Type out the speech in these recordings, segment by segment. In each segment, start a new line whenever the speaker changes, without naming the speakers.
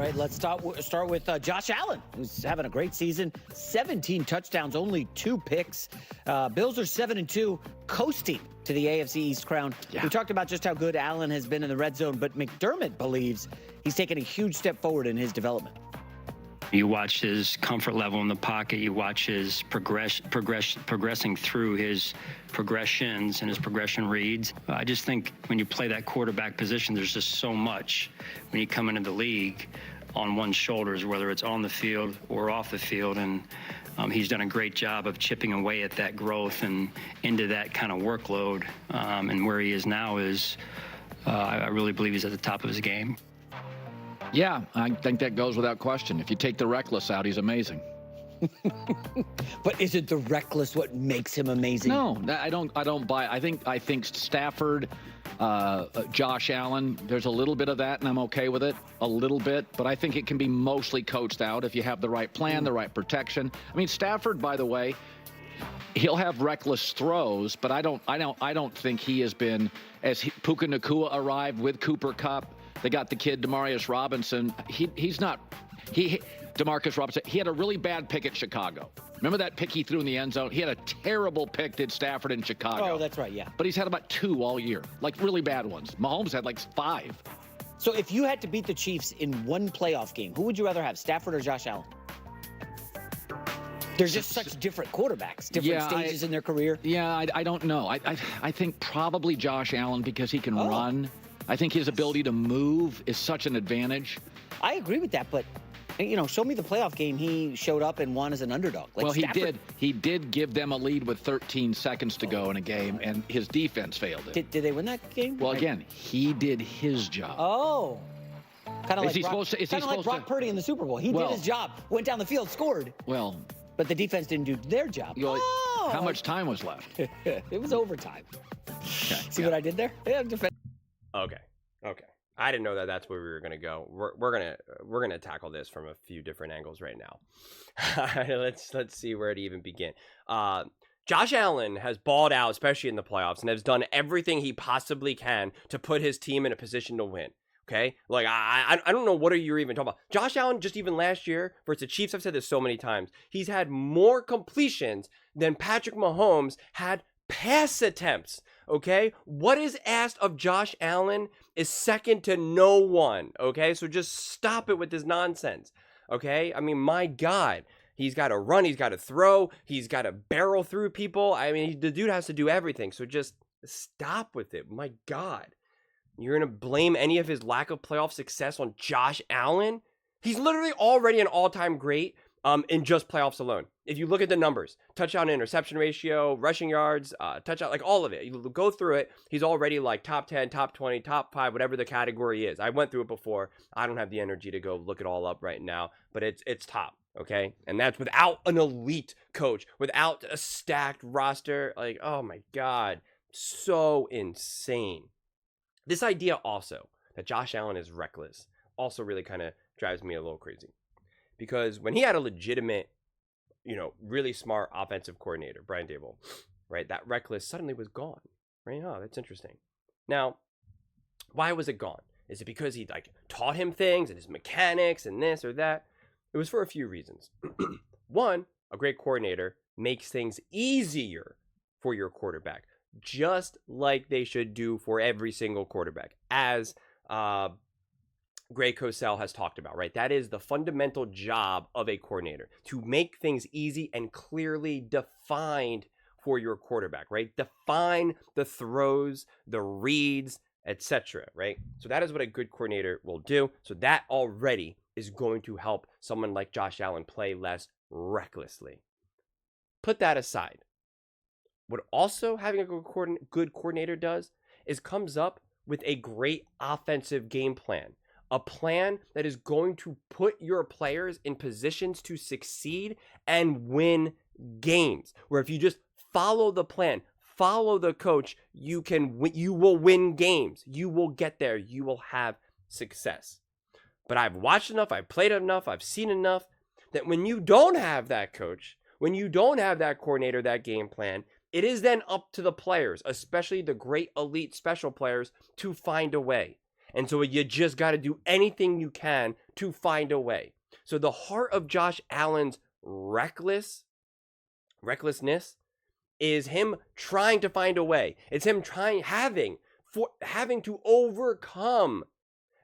right, let's start with Josh Allen, who's having a great season. 17 touchdowns, only 2 picks. Bills are 7-2, coasting to the AFC East crown. Yeah. We talked about just how good Allen has been in the red zone, but McDermott believes he's taken a huge step forward in his development.
You watch his comfort level in the pocket. You watch his progressing through his progressions and his progression reads. I just think when you play that quarterback position, there's just so much when you come into the league on one's shoulders, whether it's on the field or off the field. And he's done a great job of chipping away at that growth and into that kind of workload. And where he is now is, I really believe he's at the top of his game.
Yeah, I think that goes without question. If you take the reckless out, he's amazing.
But isn't the reckless what makes him amazing?
No, I don't buy. I think Stafford, Josh Allen, there's a little bit of that, and I'm okay with it, a little bit. But I think it can be mostly coached out if you have the right plan, the right protection. I mean, Stafford, by the way, he'll have reckless throws, but I don't think he has been, as Puka Nacua arrived with Cooper Kupp. They got the kid, Demarcus Robinson. Demarcus Robinson, he had a really bad pick at Chicago. Remember that pick he threw in the end zone? He had a terrible pick, did Stafford in Chicago.
Oh, that's right, yeah.
But he's had about 2 all year, like really bad ones. Mahomes had like 5.
So if you had to beat the Chiefs in one playoff game, who would you rather have, Stafford or Josh Allen? There's just such different quarterbacks, different stages in their career.
Yeah, I don't know. I think probably Josh Allen because he can run. I think his ability to move is such an advantage.
I agree with that, but show me the playoff game he showed up and won as an underdog. Like
well,
Stafford.
he did give them a lead with 13 seconds to go in a game, and his defense failed it.
Did they win that game?
Well, again, he did his job.
Oh. Kind of like Brock
to
Purdy in the Super Bowl. He did his job, went down the field, scored.
Well,
but the defense didn't do their job.
How much time was left?
It was overtime. Okay. See what I did there? Yeah,
Okay. I didn't know that's where we were gonna go. We're gonna tackle this from a few different angles right now. let's see where to even begin. Josh Allen has balled out, especially in the playoffs, and has done everything he possibly can to put his team in a position to win. Okay, like I don't know what are you even talking about. Josh Allen, just even last year versus the Chiefs, I've said this so many times, he's had more completions than Patrick Mahomes had pass attempts. Okay, what is asked of Josh Allen is second to no one. Okay, so just stop it with this nonsense. Okay, I mean, my God, he's got to run, he's got to throw, he's got to barrel through people. I mean, the dude has to do everything. So just stop with it. My God, you're gonna blame any of his lack of playoff success on Josh Allen? He's literally already an all-time great. In just playoffs alone. If you look at the numbers, touchdown to interception ratio, rushing yards, touchdown, like all of it, you go through it, he's already like top 10, top 20, top 5, whatever the category is. I went through it before. I don't have the energy to go look it all up right now, but it's top, okay? And that's without an elite coach, without a stacked roster. Like, oh my God, so insane. This idea also that Josh Allen is reckless also really kind of drives me a little crazy. Because when he had a legitimate, really smart offensive coordinator, Brian Daboll, right, that reckless suddenly was gone, right? Oh, that's interesting. Now, why was it gone? Is it because he taught him things and his mechanics and this or that? It was for a few reasons. One, a great coordinator makes things easier for your quarterback, just like they should do for every single quarterback, as Greg Cosell has talked about, right? That is the fundamental job of a coordinator, to make things easy and clearly defined for your quarterback, right? Define the throws, the reads, etc., right? So that is what a good coordinator will do. So that already is going to help someone like Josh Allen play less recklessly. Put that aside. What also having a good coordinator does is comes up with a great offensive game plan. A plan that is going to put your players in positions to succeed and win games. Where if you just follow the plan, follow the coach, you will win games. You will get there. You will have success. But I've watched enough, I've played enough, I've seen enough that when you don't have that coach, when you don't have that coordinator, that game plan, it is then up to the players, especially the great elite special players, to find a way. And so you just got to do anything you can to find a way. So the heart of Josh Allen's recklessness is him trying to find a way. It's him having to overcome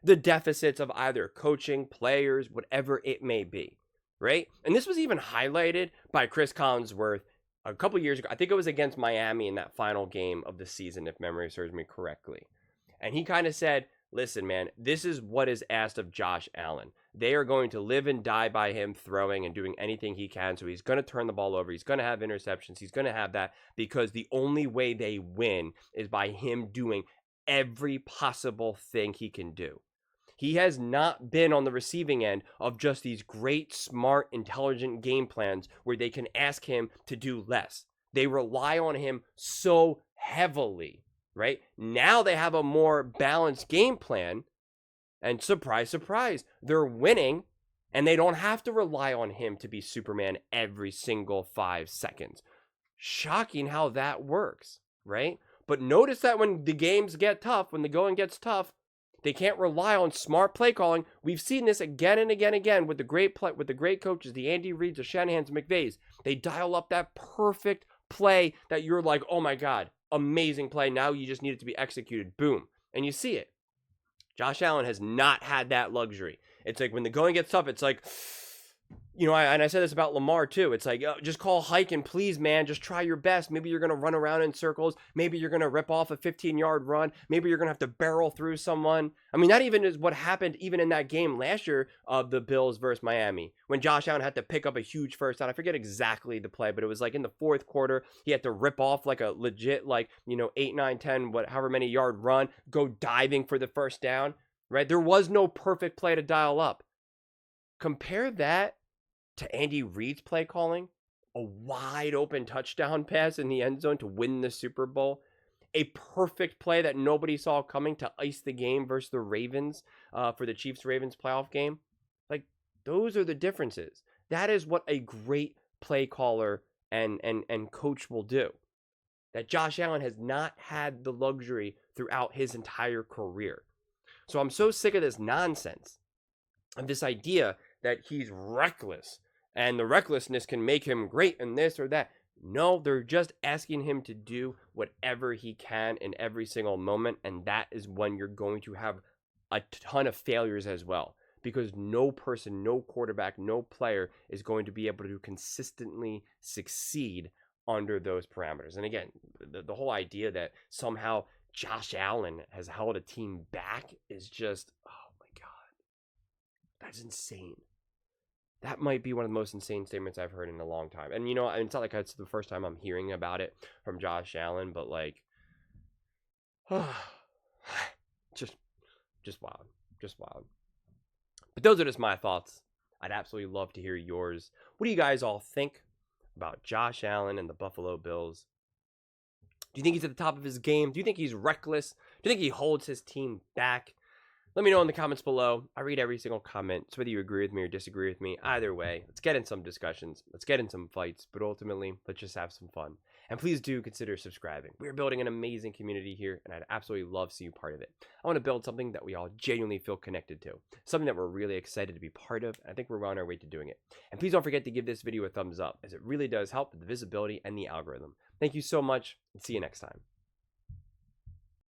the deficits of either coaching, players, whatever it may be, right? And this was even highlighted by Chris Collinsworth a couple years ago. I think it was against Miami in that final game of the season, if memory serves me correctly. And he kind of said, listen, man, this is what is asked of Josh Allen. They are going to live and die by him throwing and doing anything he can. So he's going to turn the ball over. He's going to have interceptions. He's going to have that because the only way they win is by him doing every possible thing he can do. He has not been on the receiving end of just these great, smart, intelligent game plans where they can ask him to do less. They rely on him so heavily, right? Now they have a more balanced game plan, and surprise, surprise, they're winning, and they don't have to rely on him to be Superman every single 5 seconds. Shocking how that works, right? But notice that when the games get tough, when the going gets tough, they can't rely on smart play calling. We've seen this again and again with the great coaches, the Andy Reeds, the Shanahans, McVays. They dial up that perfect play that you're like, oh my God, amazing play. Now you just need it to be executed. Boom. And you see it. Josh Allen has not had that luxury. It's like when the going gets tough, it's like, I said this about Lamar too. It's like, just call hike and please, man, just try your best. Maybe you're going to run around in circles. Maybe you're going to rip off a 15-yard run. Maybe you're going to have to barrel through someone. I mean, that even is what happened even in that game last year of the Bills versus Miami when Josh Allen had to pick up a huge first down. I forget exactly the play, but it was like in the fourth quarter, he had to rip off like a legit 8, 9, 10, however many yard run, go diving for the first down, right? There was no perfect play to dial up. Compare that to Andy Reid's play calling, a wide open touchdown pass in the end zone to win the Super Bowl, a perfect play that nobody saw coming to ice the game versus the Ravens for the Chiefs-Ravens playoff game. Like, those are the differences. That is what a great play caller and coach will do. That Josh Allen has not had the luxury throughout his entire career. So I'm so sick of this nonsense, of this idea that he's reckless and the recklessness can make him great in this or that. No, they're just asking him to do whatever he can in every single moment. And that is when you're going to have a ton of failures as well. Because no person, no quarterback, no player is going to be able to consistently succeed under those parameters. And again, the whole idea that somehow Josh Allen has held a team back is just, oh my God, that's insane. That might be one of the most insane statements I've heard in a long time. And, it's not like it's the first time I'm hearing about it from Josh Allen, but just wild. Just wild. But those are just my thoughts. I'd absolutely love to hear yours. What do you guys all think about Josh Allen and the Buffalo Bills? Do you think he's at the top of his game? Do you think he's reckless? Do you think he holds his team back? Let me know in the comments below. I read every single comment, so whether you agree with me or disagree with me, either way, let's get in some discussions. Let's get in some fights, but ultimately, let's just have some fun. And please do consider subscribing. We're building an amazing community here, and I'd absolutely love to see you part of it. I want to build something that we all genuinely feel connected to, something that we're really excited to be part of, and I think we're on our way to doing it. And please don't forget to give this video a thumbs up, as it really does help with the visibility and the algorithm. Thank you so much, and see you next time.